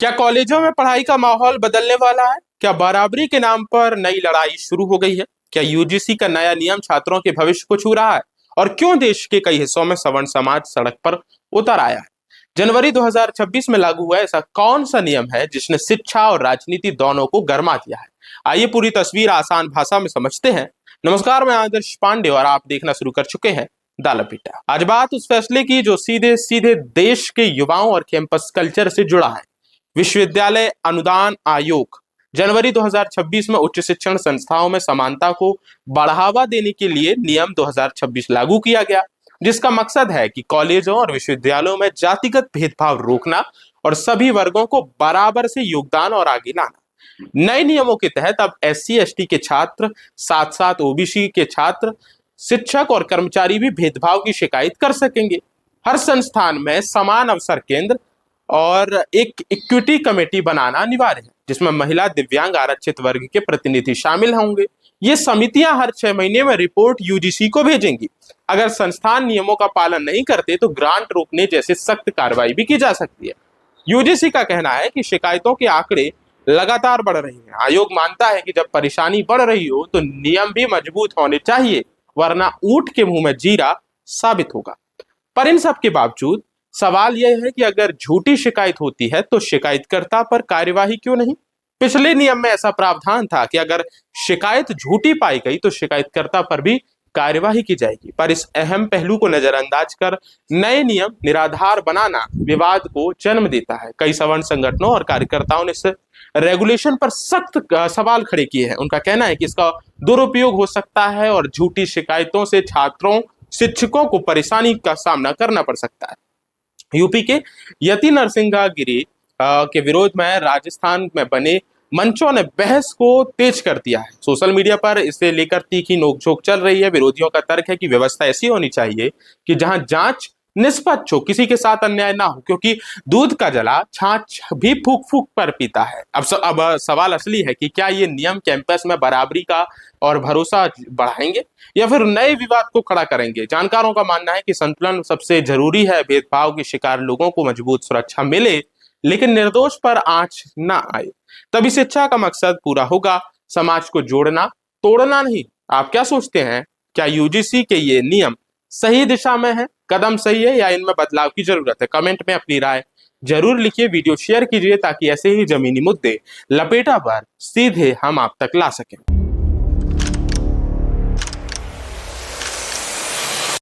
क्या कॉलेजों में पढ़ाई का माहौल बदलने वाला है? क्या बराबरी के नाम पर नई लड़ाई शुरू हो गई है? क्या यूजीसी का नया नियम छात्रों के भविष्य को छू रहा है? और क्यों देश के कई हिस्सों में सवर्ण समाज सड़क पर उतर आया है? जनवरी 2026 में लागू हुआ ऐसा कौन सा नियम है जिसने शिक्षा और राजनीति दोनों को गरमा दिया है? आइए पूरी तस्वीर आसान भाषा में समझते हैं। नमस्कार, मैं आदर्श पांडे और आप देखना शुरू कर चुके हैं द लपेटा। आज बात उस फैसले की जो सीधे सीधे देश के युवाओं और कैंपस कल्चर से जुड़ा है। विश्वविद्यालय अनुदान आयोग जनवरी 2026 में उच्च शिक्षण संस्थाओं में समानता को बढ़ावा देने के लिए नियम 2026 लागू किया गया, जिसका मकसद है कि कॉलेजों और विश्वविद्यालयों में जातिगत भेदभाव रोकना और सभी वर्गों को बराबर से योगदान और आगे लाना। नए नियमों के तहत अब SC ST के छात्र, साथ साथ OBC के छात्र, शिक्षक और कर्मचारी भी भेदभाव की शिकायत कर सकेंगे। हर संस्थान में समान अवसर केंद्र और एक इक्विटी कमेटी बनाना अनिवार्य है, जिसमें महिला, दिव्यांग, आरक्षित वर्ग के प्रतिनिधि शामिल होंगे। ये समितियां हर 6 महीने में रिपोर्ट UGC को भेजेंगी। अगर संस्थान नियमों का पालन नहीं करते तो ग्रांट रोकने जैसे सख्त कार्रवाई भी की जा सकती है। UGC का कहना है कि शिकायतों के आंकड़े लगातार बढ़ रहे हैं। आयोग मानता है कि जब परेशानी बढ़ रही हो तो नियम भी मजबूत होने चाहिए, वरना ऊंट के मुंह में जीरा साबित होगा। पर इन सब के बावजूद सवाल यह है कि अगर झूठी शिकायत होती है तो शिकायतकर्ता पर कार्यवाही क्यों नहीं? पिछले नियम में ऐसा प्रावधान था कि अगर शिकायत झूठी पाई गई तो शिकायतकर्ता पर भी कार्यवाही की जाएगी, पर इस अहम पहलू को नजरअंदाज कर नए नियम निराधार बनाना विवाद को जन्म देता है। कई सवर्ण संगठनों और कार्यकर्ताओं ने इस रेगुलेशन पर सख्त सवाल खड़े किए हैं। उनका कहना है कि इसका दुरुपयोग हो सकता है और झूठी शिकायतों से छात्रों, शिक्षकों को परेशानी का सामना करना पड़ सकता है। यूपी के यति नरसिंहागिरी के विरोध में राजस्थान में बने मंचों ने बहस को तेज कर दिया है। सोशल मीडिया पर इसे लेकर तीखी नोकझोंक चल रही है। विरोधियों का तर्क है कि व्यवस्था ऐसी होनी चाहिए कि जहां जांच निष्पक्ष हो, किसी के साथ अन्याय ना हो, क्योंकि दूध का जला छाछ भी फूक फूक पर पीता है। अब सवाल असली है कि क्या ये नियम कैंपस में बराबरी का और भरोसा बढ़ाएंगे या फिर नए विवाद को खड़ा करेंगे? जानकारों का मानना है कि संतुलन सबसे जरूरी है। भेदभाव के शिकार लोगों को मजबूत सुरक्षा मिले, लेकिन निर्दोष पर आंच ना आए, तभी शिक्षा का मकसद पूरा होगा। समाज को जोड़ना, तोड़ना नहीं। आप क्या सोचते हैं? क्या UGC के ये नियम सही दिशा में है, कदम सही है, या इनमें बदलाव की जरूरत है? कमेंट में अपनी राय जरूर लिखिए। वीडियो शेयर कीजिए ताकि ऐसे ही जमीनी मुद्दे लपेटा पर सीधे हम आप तक ला सकें।